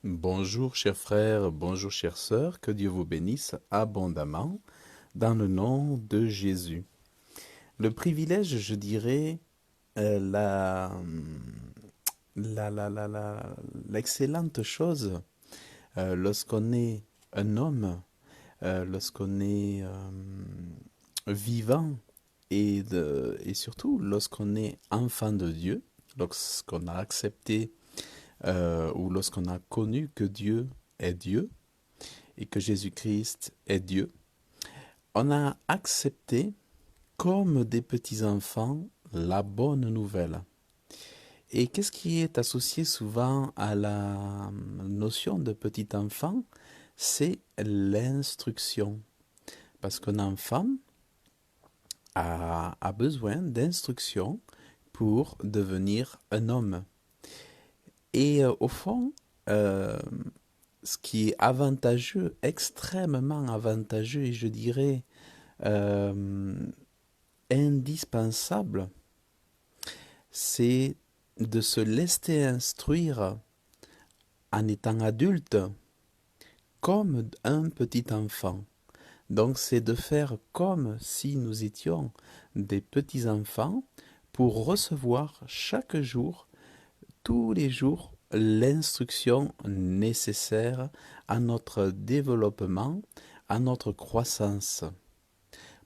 Bonjour chers frères, bonjour chères sœurs, que Dieu vous bénisse abondamment dans le nom de Jésus. Le privilège, je dirais, euh, la, la, la, la, la- l'excellente chose lorsqu'on est un homme, lorsqu'on est vivant et surtout lorsqu'on est enfant de Dieu, lorsqu'on a accepté ou lorsqu'on a connu que Dieu est Dieu et que Jésus-Christ est Dieu, on a accepté comme des petits-enfants la bonne nouvelle. Et qu'est-ce qui est associé souvent à la notion de petit enfant? C'est l'instruction. Parce qu'un enfant a besoin d'instruction pour devenir un homme. Et au fond, euh, ce qui est avantageux, extrêmement avantageux, et je dirais euh, indispensable, c'est de se laisser instruire en étant adulte comme un petit enfant. Donc c'est de faire comme si nous étions des petits enfants pour recevoir chaque jour, tous les jours, l'instruction nécessaire à notre développement, à notre croissance.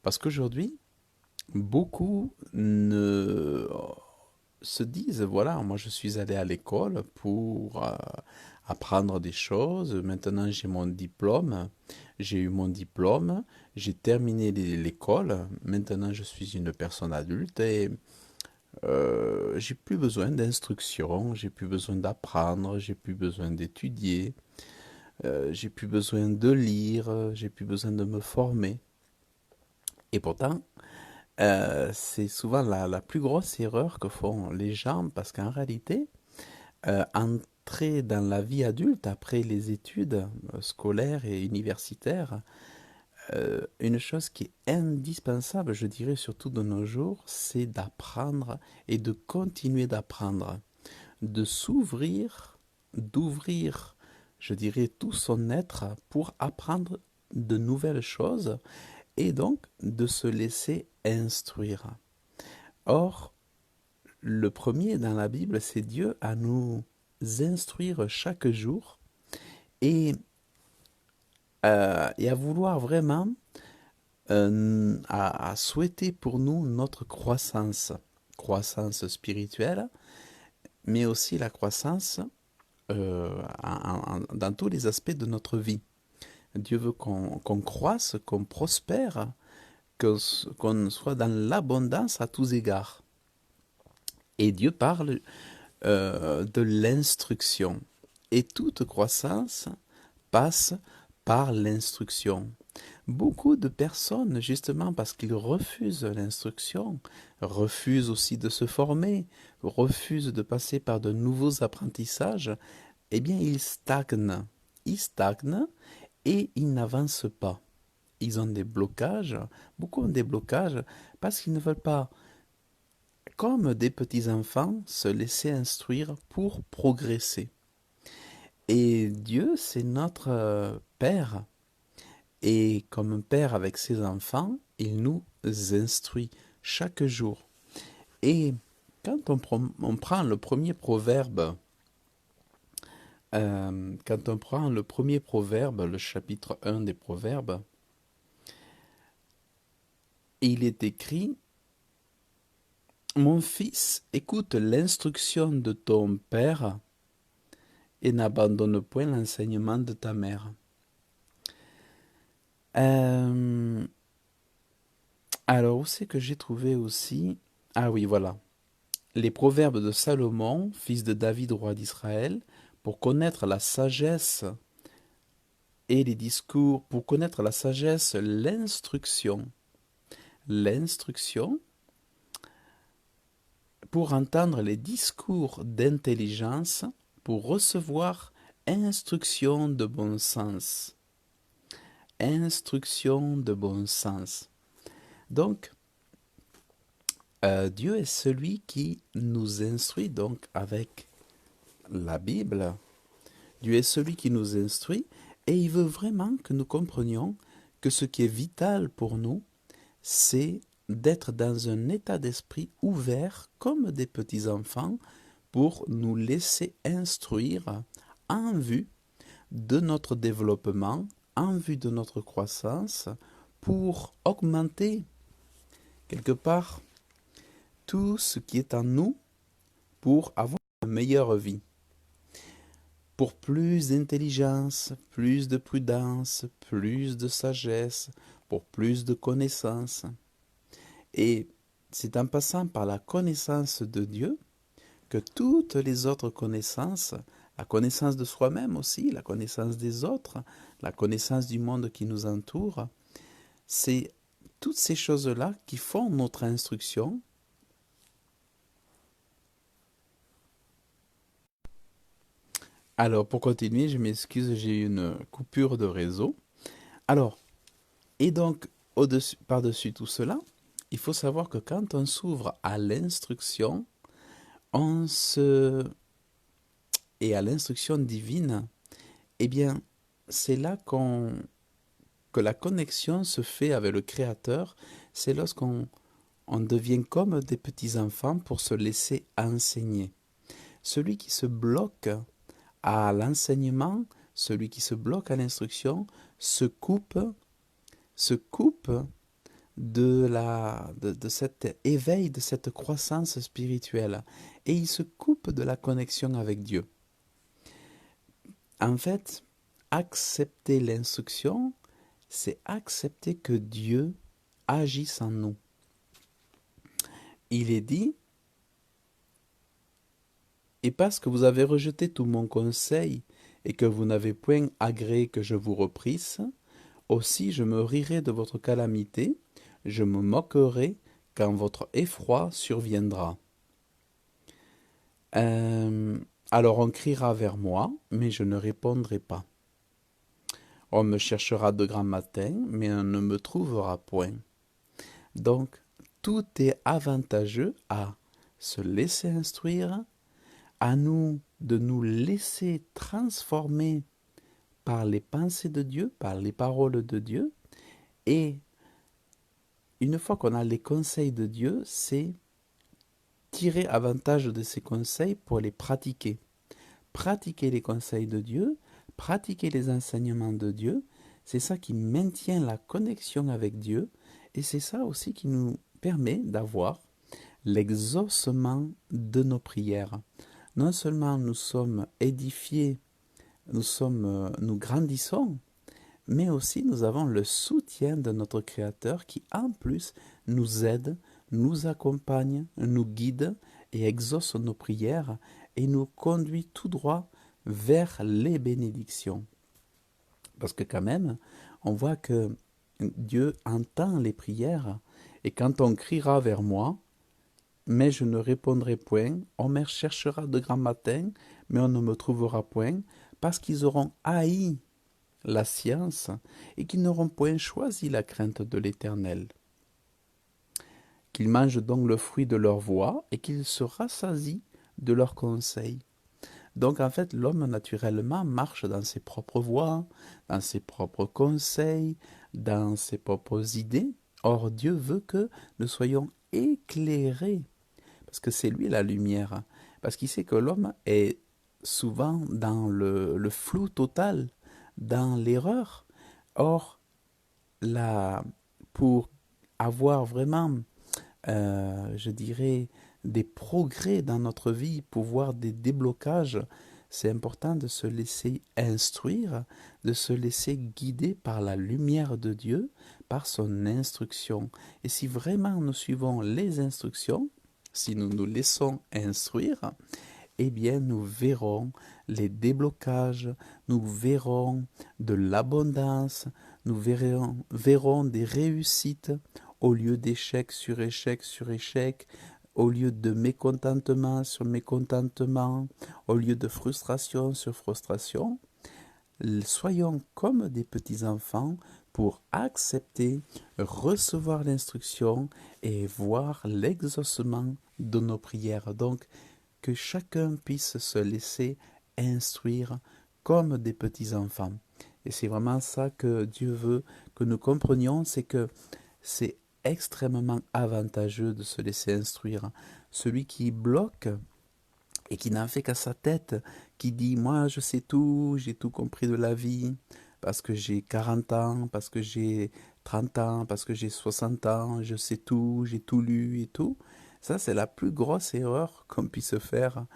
Parce qu'aujourd'hui, beaucoup ne se disent, voilà, moi je suis allé à l'école pour apprendre des choses, maintenant j'ai mon diplôme, j'ai eu mon diplôme, j'ai terminé l'école, maintenant je suis une personne adulte et j'ai plus besoin d'instruction, j'ai plus besoin d'apprendre, j'ai plus besoin d'étudier, j'ai plus besoin de lire, j'ai plus besoin de me former. Et pourtant, c'est souvent la plus grosse erreur que font les gens parce qu'en réalité, entrer dans la vie adulte après les études scolaires et universitaires, une chose qui est indispensable, je dirais surtout de nos jours, c'est d'apprendre et de continuer d'apprendre, de s'ouvrir, d'ouvrir, je dirais, tout son être pour apprendre de nouvelles choses et donc de se laisser instruire. Or, le premier dans la Bible, c'est Dieu à nous instruire chaque jour et, et à vouloir vraiment, à souhaiter pour nous notre croissance, croissance spirituelle, mais aussi la croissance dans tous les aspects de notre vie. Dieu veut qu'on croisse, qu'on prospère, qu'on soit dans l'abondance à tous égards. Et Dieu parle de l'instruction. Et toute croissance passe par l'instruction. Beaucoup de personnes, justement parce qu'ils refusent l'instruction, refusent aussi de se former, refusent de passer par de nouveaux apprentissages, eh bien ils stagnent. Ils stagnent et ils n'avancent pas. Ils ont des blocages, beaucoup ont des blocages parce qu'ils ne veulent pas, comme des petits-enfants, se laisser instruire pour progresser. Et Dieu, c'est notre Père. Et comme un père avec ses enfants, il nous instruit chaque jour. Et quand on prend le premier proverbe, quand on prend le premier proverbe, le chapitre 1 des proverbes, il est écrit: Mon fils, écoute l'instruction de ton père et n'abandonne point l'enseignement de ta mère. Euh, alors, où c'est que j'ai trouvé aussi? Ah oui, voilà. Les proverbes de Salomon, fils de David, roi d'Israël, pour connaître la sagesse et les discours, pour connaître la sagesse, l'instruction, pour entendre les discours d'intelligence, pour recevoir instruction de bon sens. Instruction de bon sens. Donc, Dieu est celui qui nous instruit donc avec la Bible, Dieu est celui qui nous instruit et il veut vraiment que nous comprenions que ce qui est vital pour nous, c'est d'être dans un état d'esprit ouvert comme des petits enfants pour nous laisser instruire en vue de notre développement, en vue de notre croissance, pour augmenter quelque part tout ce qui est en nous pour avoir une meilleure vie. Pour plus d'intelligence, plus de prudence, plus de sagesse, pour plus de connaissances. Et c'est en passant par la connaissance de Dieu que toutes les autres connaissances, la connaissance de soi-même aussi, la connaissance des autres, la connaissance du monde qui nous entoure, c'est toutes ces choses-là qui font notre instruction. Alors, pour continuer, je m'excuse, j'ai eu une coupure de réseau. Alors, et donc, par-dessus tout cela, il faut savoir que quand on s'ouvre à l'instruction, et à l'instruction divine, eh bien, c'est là que la connexion se fait avec le Créateur. C'est lorsqu'on devient comme des petits-enfants pour se laisser enseigner. Celui qui se bloque à l'enseignement, celui qui se bloque à l'instruction, se coupe de cet éveil, de cette croissance spirituelle. Et il se coupe de la connexion avec Dieu. En fait, accepter l'instruction, c'est accepter que Dieu agisse en nous. Il est dit, et parce que vous avez rejeté tout mon conseil et que vous n'avez point agréé que je vous reprisse, aussi je me rirai de votre calamité, je me moquerai quand votre effroi surviendra. Alors on criera vers moi, mais je ne répondrai pas. On me cherchera de grand matin, mais on ne me trouvera point. Donc, tout est avantageux à se laisser instruire, à nous de nous laisser transformer par les pensées de Dieu, par les paroles de Dieu. Et une fois qu'on a les conseils de Dieu, c'est tirer avantage de ces conseils pour les pratiquer. Pratiquer les conseils de Dieu, pratiquer les enseignements de Dieu, c'est ça qui maintient la connexion avec Dieu et c'est ça aussi qui nous permet d'avoir l'exaucement de nos prières. Non seulement nous sommes édifiés, nous grandissons, mais aussi nous avons le soutien de notre Créateur qui en plus nous aide, nous accompagne, nous guide et exauce nos prières et nous conduit tout droit vers les bénédictions. Parce que quand même, on voit que Dieu entend les prières et quand on criera vers moi, mais je ne répondrai point, on me cherchera de grand matin, mais on ne me trouvera point, parce qu'ils auront haï la science et qu'ils n'auront point choisi la crainte de l'Éternel. Qu'ils mangent donc le fruit de leur voix et qu'ils se rassasient de leurs conseils. Donc en fait, l'homme naturellement marche dans ses propres voies, dans ses propres conseils, dans ses propres idées. Or Dieu veut que nous soyons éclairés, parce que c'est lui la lumière, parce qu'il sait que l'homme est souvent dans le flou total, dans l'erreur. Or, pour avoir vraiment, je dirais, des progrès dans notre vie, pour voir des déblocages, c'est important de se laisser instruire, de se laisser guider par la lumière de Dieu, par son instruction. Et si vraiment nous suivons les instructions, si nous nous laissons instruire, eh bien nous verrons les déblocages, nous verrons de l'abondance, nous verrons des réussites au lieu d'échec sur échec sur échec, au lieu de mécontentement sur mécontentement, au lieu de frustration sur frustration. Soyons comme des petits-enfants pour accepter, recevoir l'instruction et voir l'exaucement de nos prières. Donc, que chacun puisse se laisser instruire comme des petits enfants. Et c'est vraiment ça que Dieu veut que nous comprenions, c'est que c'est extrêmement avantageux de se laisser instruire. Celui qui bloque et qui n'en fait qu'à sa tête, qui dit moi je sais tout, j'ai tout compris de la vie, parce que j'ai 40 ans, parce que j'ai 30 ans, parce que j'ai 60 ans, je sais tout, j'ai tout lu et tout. Ça, c'est la plus grosse erreur qu'on puisse faire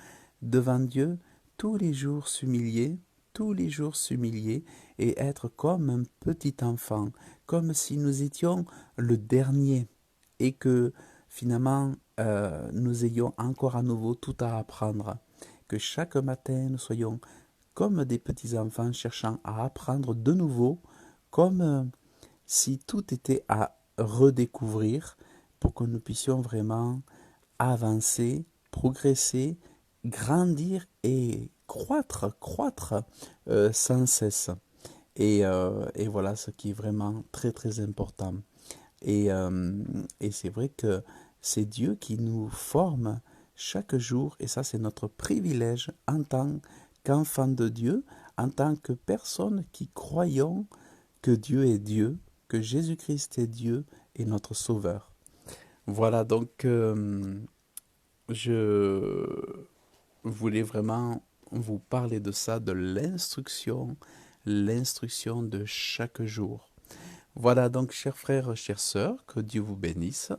devant Dieu, tous les jours s'humilier, tous les jours s'humilier et être comme un petit enfant, comme si nous étions le dernier et que finalement nous ayons encore à nouveau tout à apprendre. Que chaque matin nous soyons comme des petits enfants cherchant à apprendre de nouveau, comme si tout était à redécouvrir pour que nous puissions vraiment avancer, progresser, grandir et croître sans cesse. Et voilà ce qui est vraiment très très important. Et, euh, et c'est vrai que c'est Dieu qui nous forme chaque jour, et ça c'est notre privilège en tant qu'enfant de Dieu, en tant que personne qui croyons que Dieu est Dieu, que Jésus-Christ est Dieu et notre Sauveur. Voilà, donc je voulais vraiment vous parler de ça, de l'instruction de chaque jour. Voilà donc, chers frères, chères sœurs, que Dieu vous bénisse.